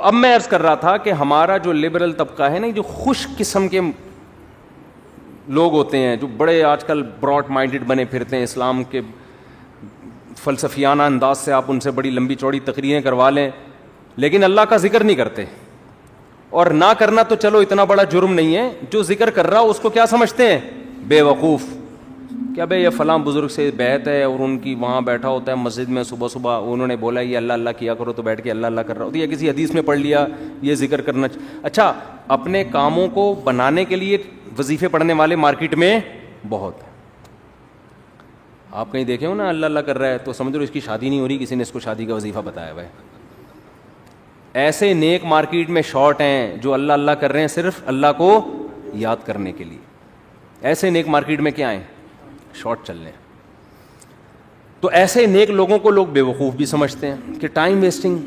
اب میں عرض کر رہا تھا کہ ہمارا جو لبرل طبقہ ہے نا, جو خوش قسم کے لوگ ہوتے ہیں, جو بڑے آج کل براڈ مائنڈڈ بنے پھرتے ہیں, اسلام کے فلسفیانہ انداز سے آپ ان سے بڑی لمبی چوڑی تقریریں کروا لیں, لیکن اللہ کا ذکر نہیں کرتے. اور نہ کرنا تو چلو اتنا بڑا جرم نہیں ہے, جو ذکر کر رہا اس کو کیا سمجھتے ہیں؟ بے وقوف. کیا بھائی یہ فلاں بزرگ سے بیعت ہے اور ان کی وہاں بیٹھا ہوتا ہے مسجد میں, صبح صبح انہوں نے بولا یہ اللہ اللہ کیا کرو تو بیٹھ کے اللہ اللہ کر رہا ہوتا ہے, یا کسی حدیث میں پڑھ لیا یہ ذکر کرنا. اچھا, اپنے کاموں کو بنانے کے لیے وظیفے پڑھنے والے مارکیٹ میں بہت ہیں. آپ کہیں دیکھے ہو نا اللہ اللہ کر رہا ہے تو سمجھ لو اس کی شادی نہیں ہو رہی, کسی نے اس کو شادی کا وظیفہ بتایا ہوا ہے. ایسے نیک مارکیٹ میں شارٹ ہیں جو اللہ اللہ کر رہے ہیں صرف اللہ کو یاد کرنے کے لیے. ایسے نیک مارکیٹ میں کیا ہیں؟ شارٹ چل رہے ہیں. تو ایسے نیک لوگوں کو لوگ بے وقوف بھی سمجھتے ہیں کہ ٹائم ویسٹنگ,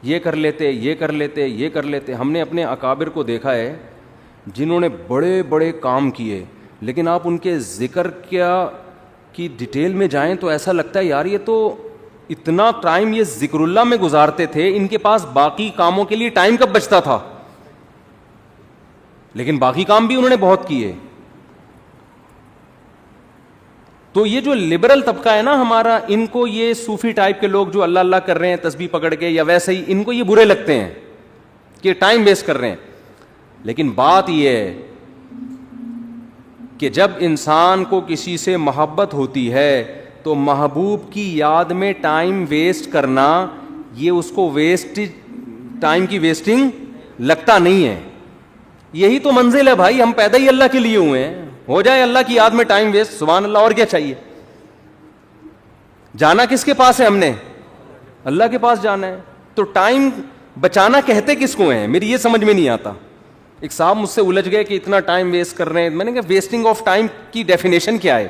یہ کر لیتے یہ کر لیتے یہ کر لیتے. ہم نے اپنے اکابر کو دیکھا ہے جنہوں نے بڑے بڑے کام کیے, لیکن آپ ان کے ذکر کی ڈیٹیل میں جائیں تو ایسا لگتا ہے یار یہ تو اتنا ٹائم یہ ذکر اللہ میں گزارتے تھے, ان کے پاس باقی کاموں کے لیے ٹائم کب بچتا تھا, لیکن باقی کام بھی انہوں نے بہت کیے. تو یہ جو لبرل طبقہ ہے نا ہمارا, ان کو یہ صوفی ٹائپ کے لوگ جو اللہ اللہ کر رہے ہیں تسبیح پکڑ کے یا ویسے ہی, ان کو یہ برے لگتے ہیں کہ ٹائم ویسٹ کر رہے ہیں. لیکن بات یہ ہے کہ جب انسان کو کسی سے محبت ہوتی ہے تو محبوب کی یاد میں ٹائم ویسٹ کرنا یہ اس کو ٹائم کی ویسٹنگ لگتا نہیں ہے. یہی تو منزل ہے بھائی, ہم پیدا ہی اللہ کے لیے ہوئے ہیں, ہو جائے اللہ کی یاد میں ٹائم ویسٹ, سبحان اللہ, اور کیا چاہیے. جانا کس کے پاس ہے؟ ہم نے اللہ کے پاس جانا ہے. تو ٹائم بچانا کہتے کس کو ہیں, میری یہ سمجھ میں نہیں آتا. ایک صاحب مجھ سے الجھ گئے کہ اتنا ٹائم ویسٹ کر رہے ہیں. میں نے کہا ویسٹنگ آف ٹائم کی ڈیفینیشن کیا ہے؟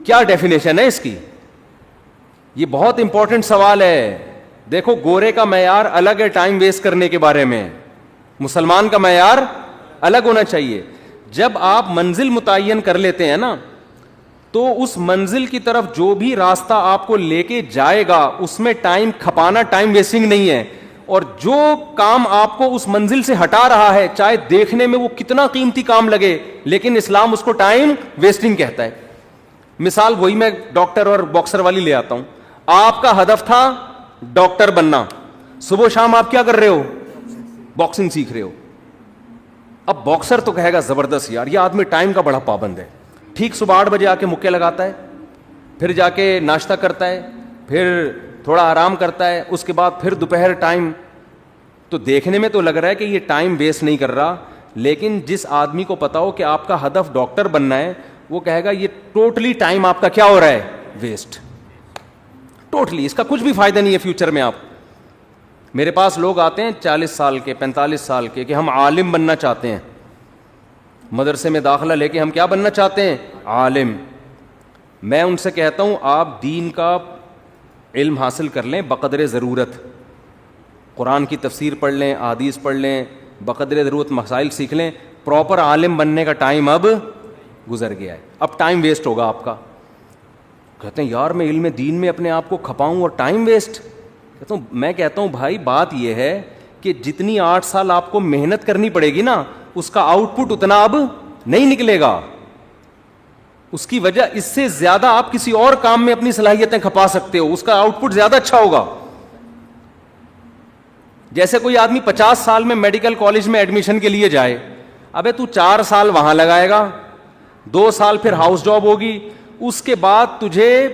کیا ڈیفینیشن ہے اس کی؟ یہ بہت امپورٹنٹ سوال ہے. دیکھو گورے کا معیار الگ ہے ٹائم ویسٹ کرنے کے بارے میں, مسلمان کا معیار الگ ہونا چاہیے. جب آپ منزل متعین کر لیتے ہیں نا تو اس منزل کی طرف جو بھی راستہ آپ کو لے کے جائے گا اس میں ٹائم کھپانا ٹائم ویسٹنگ نہیں ہے. اور جو کام آپ کو اس منزل سے ہٹا رہا ہے چاہے دیکھنے میں وہ کتنا قیمتی کام لگے, لیکن اسلام اس کو ٹائم ویسٹنگ کہتا ہے. مثال وہی میں ڈاکٹر اور باکسر والی لے آتا ہوں. آپ کا ہدف تھا ڈاکٹر بننا, صبح شام آپ کیا کر رہے ہو؟ باکسنگ سیکھ رہے ہو. اب باکسر تو کہے گا زبردست یار یہ آدمی ٹائم کا بڑا پابند ہے, ٹھیک صبح 8 بجے آ کے مکے لگاتا ہے, پھر جا کے ناشتہ کرتا ہے, پھر تھوڑا آرام کرتا ہے, اس کے بعد پھر دوپہر ٹائم. تو دیکھنے میں تو لگ رہا ہے کہ یہ ٹائم ویسٹ نہیں کر رہا, لیکن جس آدمی کو پتا ہو کہ آپ کا ہدف ڈاکٹر بننا ہے وہ کہے گا یہ ٹوٹلی ٹائم آپ کا کیا ہو رہا ہے؟ ویسٹ. ٹوٹلی, اس کا کچھ بھی فائدہ نہیں ہے فیوچر میں. آپ میرے پاس لوگ آتے ہیں 40 سال کے 45 سال کے کہ ہم عالم بننا چاہتے ہیں, مدرسے میں داخلہ لے کے ہم کیا بننا چاہتے ہیں؟ عالم. میں ان سے کہتا ہوں آپ دین کا علم حاصل کر لیں بقدر ضرورت, قرآن کی تفسیر پڑھ لیں, احادیث پڑھ لیں, بقدر ضرورت مسائل سیکھ لیں. پراپر عالم بننے کا ٹائم اب گزر گیا ہے, اب ٹائم ویسٹ ہوگا آپ کا. کہتے ہیں یار میں علم دین میں اپنے آپ کو کھپاؤں اور ٹائم ویسٹ. میں کہتا ہوں بھائی بات یہ ہے کہ جتنی 8 سال آپ کو محنت کرنی پڑے گی نا اس کا آؤٹ پٹ اتنا اب نہیں نکلے گا. اس کی وجہ اس سے زیادہ آپ کسی اور کام میں اپنی صلاحیتیں کھپا سکتے ہو, اس کا آؤٹ پٹ زیادہ اچھا ہوگا. جیسے کوئی آدمی 50 سال میں میڈیکل کالج میں ایڈمیشن کے لیے جائے, ابے تو 4 سال وہاں لگائے گا, 2 سال پھر ہاؤس جاب ہوگی, اس کے بعد تجھے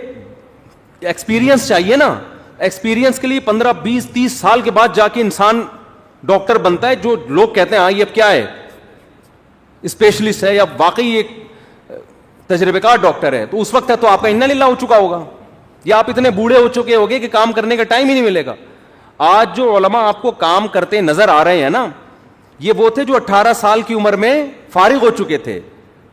ایکسپیرینس چاہیے نا. ایکسپیرینس کے لیے 15 20 30 سال کے بعد جا کے انسان ڈاکٹر بنتا ہے, جو لوگ کہتے ہیں ہاں یہ اب کیا ہے اسپیشلسٹ ہے یا واقعی ایک تجربے کار ڈاکٹر ہے. تو اس وقت ہے تو آپ کا انا للہ ہو چکا ہوگا, یا آپ اتنے بوڑھے ہو چکے ہوگے کہ کام کرنے کا ٹائم ہی نہیں ملے گا. آج جو علماء آپ کو کام کرتے نظر آ رہے ہیں نا یہ وہ تھے جو 18 سال کی عمر میں فارغ ہو چکے تھے,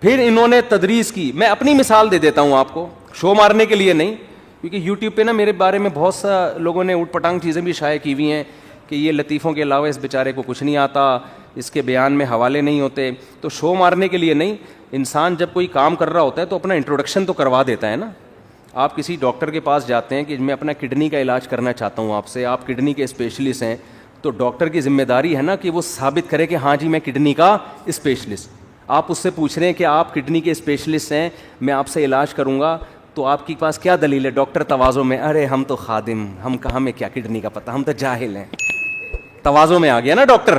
پھر انہوں نے تدریس کی. میں اپنی مثال دے دیتا ہوں آپ کو, شو مارنے کے لیے نہیں, کیونکہ یوٹیوب پہ نا میرے بارے میں بہت سا لوگوں نے اوٹ پٹانگ چیزیں بھی شائع کی ہوئی ہیں کہ یہ لطیفوں کے علاوہ اس بیچارے کو کچھ نہیں آتا, اس کے بیان میں حوالے نہیں ہوتے. تو شو مارنے کے لیے نہیں, انسان جب کوئی کام کر رہا ہوتا ہے تو اپنا انٹروڈکشن تو کروا دیتا ہے نا. آپ کسی ڈاکٹر کے پاس جاتے ہیں کہ میں اپنا کڈنی کا علاج کرنا چاہتا ہوں آپ سے, آپ کڈنی کے اسپیشلسٹ ہیں, تو ڈاکٹر کی ذمہ داری ہے نا کہ وہ ثابت کرے کہ ہاں جی میں کڈنی کا اسپیشلسٹ. آپ اس سے پوچھ رہے ہیں کہ آپ کڈنی کے اسپیشلسٹ ہیں, میں آپ سے علاج کروں گا, تو آپ کے پاس کیا دلیل ہے؟ ڈاکٹر تواضع میں, ارے ہم تو خادم, ہم کہاں میں کیا کڈنی کا پتہ, ہم تو جاہل ہیں. تواضع میں آ گیا نا ڈاکٹر,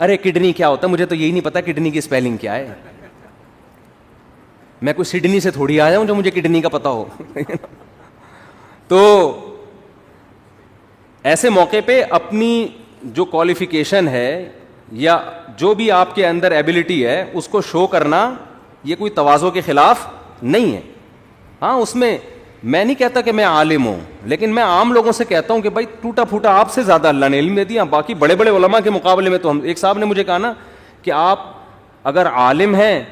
ارے کڈنی کیا ہوتا ہے, مجھے تو یہی نہیں پتا کڈنی کی اسپیلنگ کیا ہے. میں کوئی سڈنی سے تھوڑی آیا ہوں جو مجھے کڈنی کا پتا ہو. تو ایسے موقع پہ اپنی جو کوالیفیکیشن ہے یا جو بھی آپ کے اندر ایبلٹی ہے اس کو شو کرنا یہ کوئی تواضع کے خلاف نہیں ہے. ہاں اس میں نہیں کہتا کہ میں عالم ہوں, لیکن میں عام لوگوں سے کہتا ہوں کہ بھائی ٹوٹا پھوٹا آپ سے زیادہ اللہ نے علم دے دیا, باقی بڑے بڑے علماء کے مقابلے میں تو ہم. ایک صاحب نے مجھے کہا نا کہ آپ اگر عالم ہیں,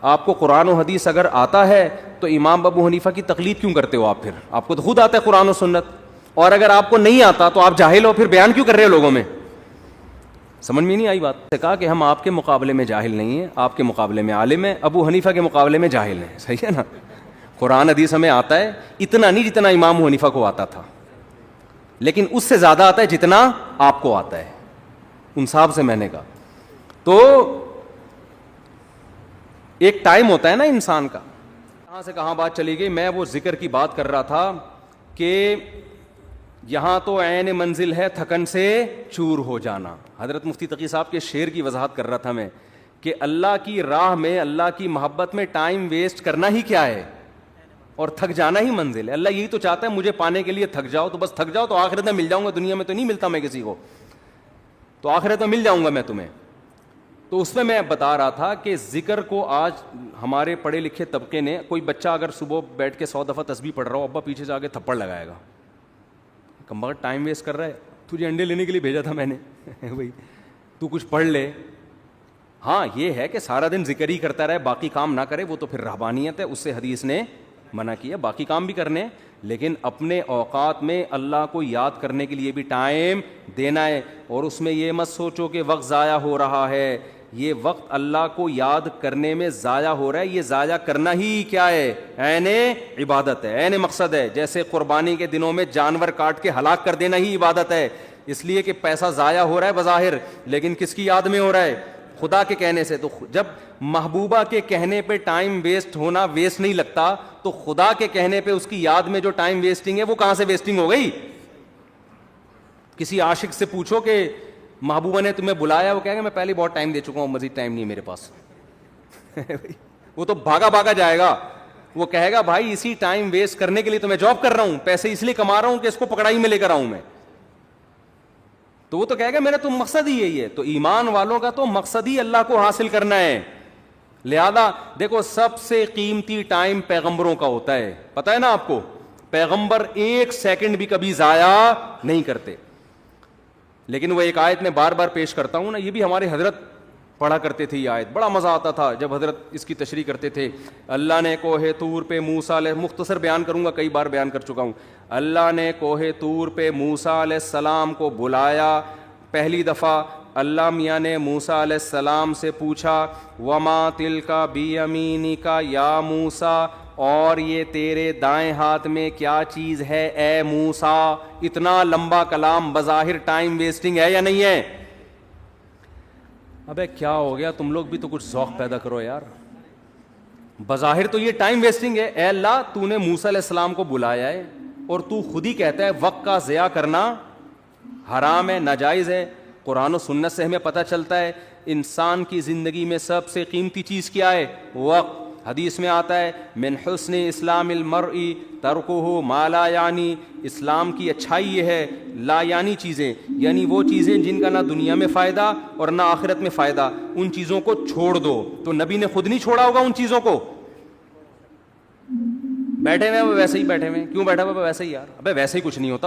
آپ کو قرآن و حدیث اگر آتا ہے تو امام ابو حنیفہ کی تقلید کیوں کرتے ہو آپ؟ پھر آپ کو تو خود آتا ہے قرآن و سنت, اور اگر آپ کو نہیں آتا تو آپ جاہل ہو, پھر بیان کیوں کر رہے ہو لوگوں میں؟ سمجھ میں نہیں آئی بات. کہا کہ ہم آپ کے مقابلے میں جاہل نہیں ہیں, آپ کے مقابلے میں عالم ہیں, ابو حنیفہ کے مقابلے میں جاہل ہیں. صحیح ہے نا؟ قرآن حدیث ہمیں آتا ہے, اتنا نہیں جتنا امام ابو حنیفہ کو آتا تھا, لیکن اس سے زیادہ آتا ہے جتنا آپ کو آتا ہے. ان صاحب سے میں نے کہا تو ایک ٹائم ہوتا ہے نا انسان کا. کہاں سے کہاں بات چلی گئی, میں وہ ذکر کی بات کر رہا تھا کہ یہاں تو عین منزل ہے تھکن سے چور ہو جانا. حضرت مفتی تقی صاحب کے شعر کی وضاحت کر رہا تھا میں کہ اللہ کی راہ میں, اللہ کی محبت میں ٹائم ویسٹ کرنا ہی کیا ہے, اور تھک جانا ہی منزل ہے. اللہ یہی تو چاہتا ہے مجھے پانے کے لیے تھک جاؤ, تو بس تھک جاؤ تو آخرت میں مل جاؤں گا, دنیا میں تو نہیں ملتا میں کسی کو, تو آخرت میں مل جاؤں گا میں تمہیں. تو اس میں بتا رہا تھا کہ ذکر کو آج ہمارے پڑھے لکھے طبقے نے, کوئی بچہ اگر صبح بیٹھ کے 100 دفعہ تسبیح پڑھ رہا ہو, ابا پیچھے سے آ کے تھپڑ لگائے گا, کم بخت ٹائم ویسٹ کر رہا ہے, تجھے انڈے لینے کے لیے بھیجا تھا میں نے بھائی تو کچھ پڑھ لے. ہاں یہ ہے کہ سارا دن ذکر ہی کرتا رہے, باقی کام نہ کرے, وہ تو پھر رہبانیت ہے, اس سے حدیث نے منع کیا. باقی کام بھی کرنے, لیکن اپنے اوقات میں اللہ کو یاد کرنے کے لیے بھی ٹائم دینا ہے. اور اس میں یہ مت سوچو کہ وقت ضائع ہو رہا ہے, یہ وقت اللہ کو یاد کرنے میں ضائع ہو رہا ہے. یہ ضائع کرنا ہی کیا ہے, عین عبادت ہے, عین مقصد ہے. جیسے قربانی کے دنوں میں جانور کاٹ کے ہلاک کر دینا ہی عبادت ہے, اس لیے کہ پیسہ ضائع ہو رہا ہے بظاہر, لیکن کس کی یاد میں ہو رہا ہے؟ خدا کے کہنے سے. تو جب محبوبہ کے کہنے پہ ٹائم ویسٹ ہونا ویسٹ نہیں لگتا, تو خدا کے کہنے پہ اس کی یاد میں جو ٹائم ویسٹنگ ہے وہ کہاں سے ویسٹنگ ہو گئی؟ کسی عاشق سے پوچھو کہ محبوبہ نے تمہیں بلایا, وہ کہے گا میں پہلے بہت ٹائم دے چکا ہوں, مزید ٹائم نہیں ہے میرے پاس. وہ تو بھاگا بھاگا جائے گا, وہ کہے گا بھائی اسی ٹائم ویسٹ کرنے کے لیے تو میں جاب کر رہا ہوں, پیسے اس لیے کما رہا ہوں کہ اس کو پکڑائی میں لے کر آؤں میں. تو وہ تو کہے گا میرا تو مقصد ہی یہی ہے. تو ایمان والوں کا تو مقصد ہی اللہ کو حاصل کرنا ہے. لہذا دیکھو سب سے قیمتی ٹائم پیغمبروں کا ہوتا ہے, پتہ ہے نا آپ کو, پیغمبر ایک سیکنڈ بھی کبھی ضائع نہیں کرتے. لیکن وہ ایک آیت میں بار بار پیش کرتا ہوں نا, یہ بھی ہمارے حضرت پڑھا کرتے تھے, یہ آیت بڑا مزہ آتا تھا جب حضرت اس کی تشریح کرتے تھے. اللہ نے کوہ طور پہ موسیٰ علیہ, مختصر بیان کروں گا, کئی بار بیان کر چکا ہوں. اللہ نے کوہ طور پہ موسیٰ علیہ السلام کو بلایا پہلی دفعہ. اللہ میاں نے موسیٰ علیہ السلام سے پوچھا وما تلک بیمینک یا موسیٰ, اور یہ تیرے دائیں ہاتھ میں کیا چیز ہے اے موسیٰ. اتنا لمبا کلام بظاہر ٹائم ویسٹنگ ہے یا نہیں ہے؟ ابے کیا ہو گیا, تم لوگ بھی تو کچھ ذوق پیدا کرو یار. بظاہر تو یہ ٹائم ویسٹنگ ہے. اے اللہ تو نے موسیٰ علیہ السلام کو بلایا ہے اور تو خود ہی کہتا ہے وقت کا ضیاع کرنا حرام ہے, ناجائز ہے. قرآن و سنت سے ہمیں پتہ چلتا ہے انسان کی زندگی میں سب سے قیمتی چیز کیا ہے؟ وقت. حدیث میں آتا ہے من حسن اسلام المرء ترکہ ما لا یعنی, اسلام کی اچھائی یہ ہے لا یعنی چیزیں, یعنی وہ چیزیں جن کا نہ دنیا میں فائدہ اور نہ آخرت میں فائدہ, ان چیزوں کو چھوڑ دو. تو نبی نے خود نہیں چھوڑا ہوگا ان چیزوں کو, بیٹھے ہوئے ویسے ہی بیٹھے ہوئے, کیوں بیٹھا ہوا ویسے ہی یار, ابے ویسے ہی کچھ نہیں ہوتا.